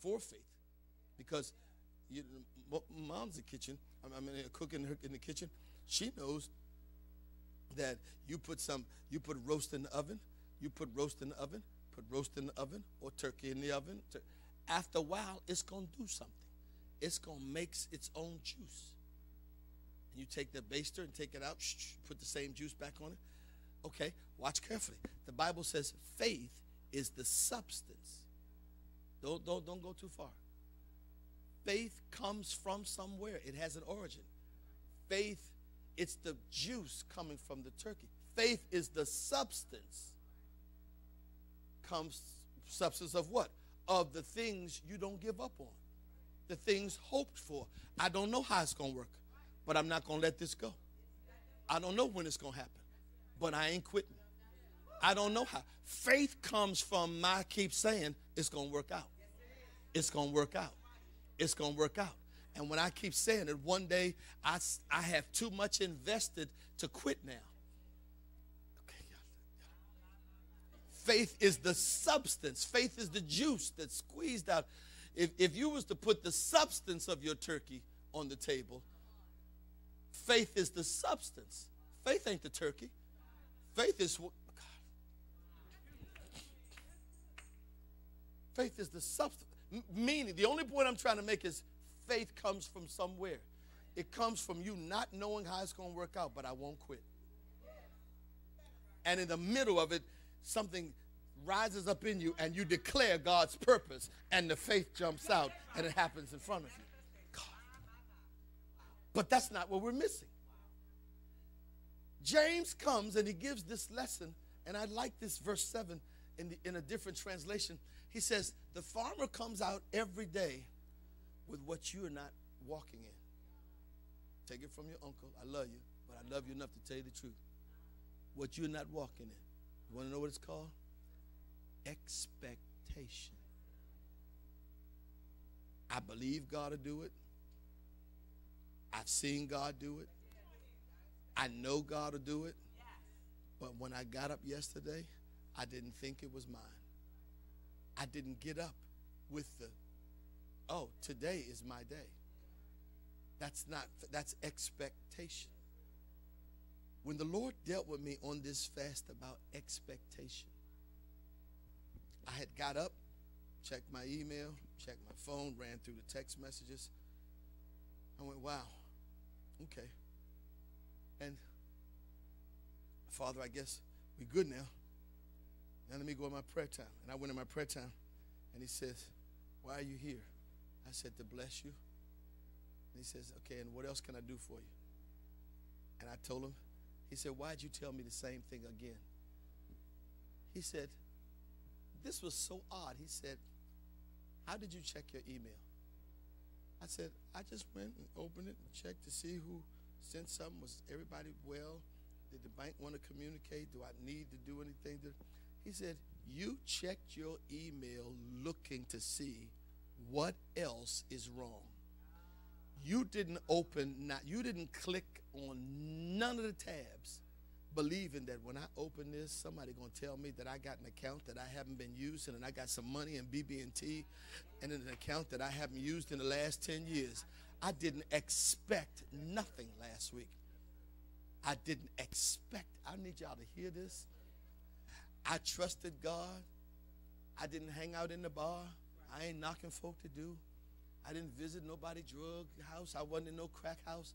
before faith, because mom's in the kitchen. I'm cooking in the kitchen. She knows that you put roast in the oven. You put roast in the oven. Put roast in the oven or turkey in the oven. After a while, it's going to do something. It's going to make its own juice. And you take the baster and take it out, put the same juice back on it. Okay, watch carefully. The Bible says faith is the substance. Don't go too far. Faith comes from somewhere. It has an origin. Faith, it's the juice coming from the turkey. Faith is the substance. Substance of what? Of the things you don't give up on. The things hoped for. I don't know how it's going to work, but I'm not going to let this go. I don't know when it's going to happen, but I ain't quitting. I don't know how. Faith comes from my keep saying it's going to work out. It's going to work out. It's going to work out. And when I keep saying it, one day I have too much invested to quit now. Faith is the substance. Faith is the juice that's squeezed out. If you was to put the substance of your turkey on the table, faith is the substance. Faith ain't the turkey. Faith is what? Faith is the substance. Meaning, the only point I'm trying to make is faith comes from somewhere. It comes from you not knowing how it's going to work out, but I won't quit. And in the middle of it, something rises up in you and you declare God's purpose and the faith jumps out and it happens in front of you. God. But that's not what we're missing. James comes and he gives this lesson, and I like this verse 7 in a different translation. He says, the farmer comes out every day with what you are not walking in. Take it from your uncle. I love you, but I love you enough to tell you the truth. What you're not walking in. You want to know what it's called? Expectation. I believe God will do it. I've seen God do it. I know God will do it. But when I got up yesterday, I didn't think it was mine. I didn't get up with oh, today is my day. That's expectation. When the Lord dealt with me on this fast about expectation, I had got up, checked my email, checked my phone, ran through the text messages. I went, wow, okay. And Father, I guess we're good now. Now let me go in my prayer time. And I went in my prayer time, and he says, why are you here? I said, to bless you. And he says, okay, and what else can I do for you? And I told him. He said, why'd you tell me the same thing again? He said, this was so odd. He said, how did you check your email? I said, I just went and opened it and checked to see who sent something. Was everybody well? Did the bank want to communicate? Do I need to do anything? He said, you checked your email looking to see what else is wrong. You didn't you didn't click on none of the tabs, believing that when I open this, somebody going to tell me that I got an account that I haven't been using, and I got some money in BB&T and in an account that I haven't used in the last 10 years. I didn't expect nothing last week. I didn't expect. I need y'all to hear this. I trusted God. I didn't hang out in the bar. I ain't knocking folk to do. I didn't visit nobody drug house. I wasn't in no crack house.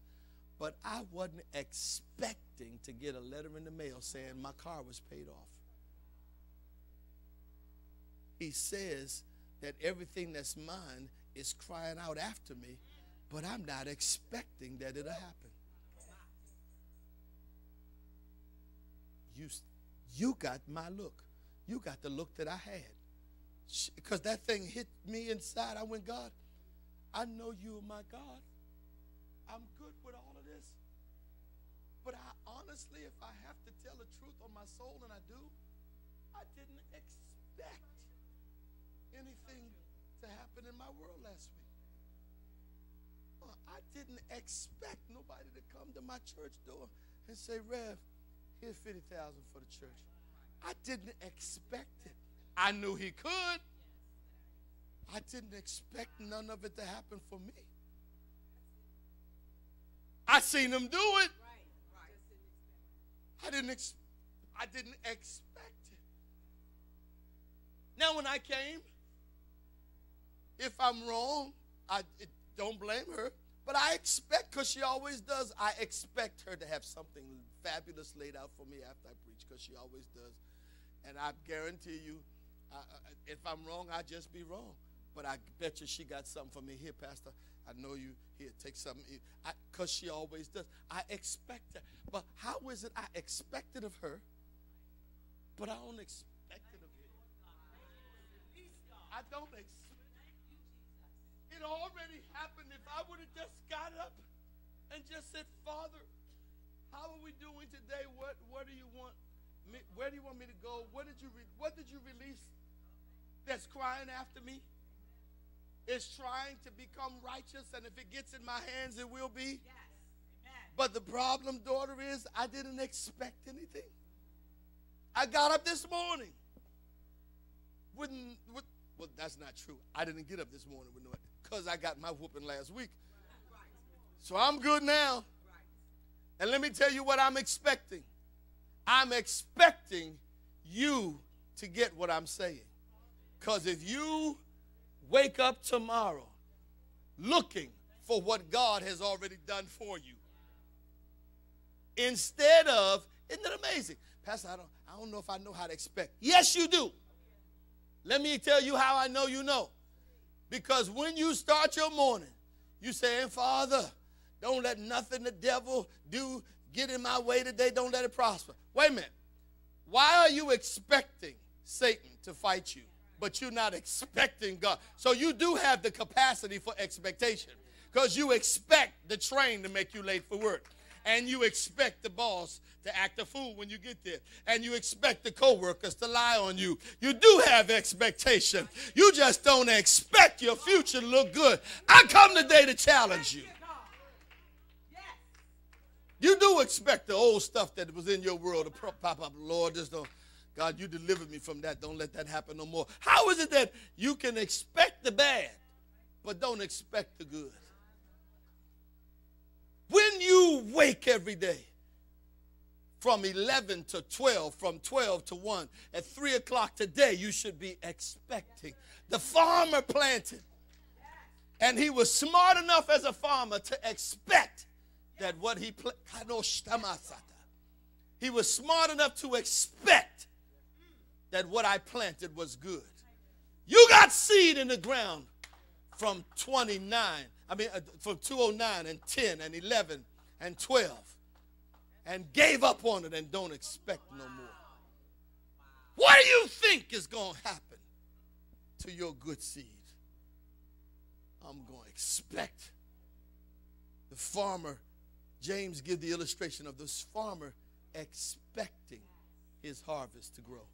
But I wasn't expecting to get a letter in the mail saying my car was paid off. He says that everything that's mine is crying out after me, but I'm not expecting that it'll happen. You got my look. You got the look that I had. Because that thing hit me inside. I went, God, I know you are my God. I'm good with all of this. But I honestly, if I have to tell the truth on my soul, and I do, I didn't expect anything to happen in my world last week. I didn't expect nobody to come to my church door and say, Rev, here's $50,000 for the church. I didn't expect it. I knew he could. I didn't expect none of it to happen for me. I seen them do it. I didn't expect it. Now when I came, if I'm wrong, don't blame her. But I expect, because she always does, I expect her to have something fabulous laid out for me after I preach, because she always does. And I guarantee you, if I'm wrong, I'll just be wrong. But I bet you she got something for me. Here, Pastor, I know you. Here, take something. Because she always does. I expect her. But how is it I expect it of her, but I don't expect it of him? I don't expect. It already happened. If I would have just got up and just said, Father, how are we doing today? What do you want me? Where do you want me to go? What did you release that's crying after me? It's trying to become righteous, and if it gets in my hands, it will be. Yes. Amen. But the problem, daughter, is I didn't expect anything. I got up this morning. Well, that's not true. I didn't get up this morning with no, because I got my whooping last week. So I'm good now. And let me tell you what I'm expecting. I'm expecting you to get what I'm saying. Because if you wake up tomorrow looking for what God has already done for you, instead of, isn't it amazing? Pastor, I don't know if I know how to expect. Yes, you do. Let me tell you how I know you know. Because when you start your morning, you saying, Father, don't let nothing the devil do get in my way today. Don't let it prosper. Wait a minute. Why are you expecting Satan to fight you, but you're not expecting God? So you do have the capacity for expectation, because you expect the train to make you late for work. And you expect the boss to act a fool when you get there. And you expect the co-workers to lie on you. You do have expectation. You just don't expect your future to look good. I come today to challenge you. You do expect the old stuff that was in your world to pop up. Lord, just don't. God, you delivered me from that. Don't let that happen no more. How is it that you can expect the bad, but don't expect the good? When you wake every day from 11 to 12, from 12 to 1, at 3 o'clock today, you should be expecting. The farmer planted, and he was smart enough as a farmer to expect that what he planted, he was smart enough to expect that what I planted was good. You got seed in the ground from from 209 and 10 and 11 and 12, and gave up on it and don't expect no more. What do you think is going to happen to your good seed? I'm going to expect. The farmer, James gives the illustration of this farmer expecting his harvest to grow.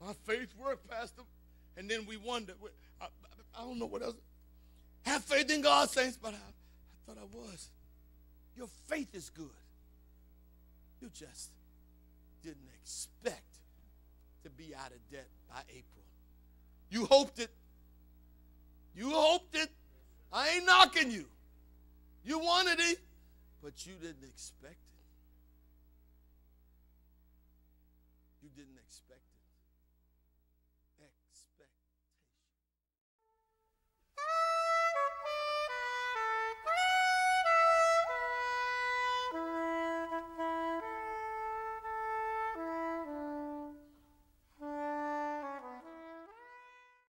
My faith worked, Pastor. And then we wonder, I don't know what else. Have faith in God, saints, but I thought I was. Your faith is good. You just didn't expect to be out of debt by April. You hoped it. You hoped it. I ain't knocking you. You wanted it, but you didn't expect it. You didn't expect it.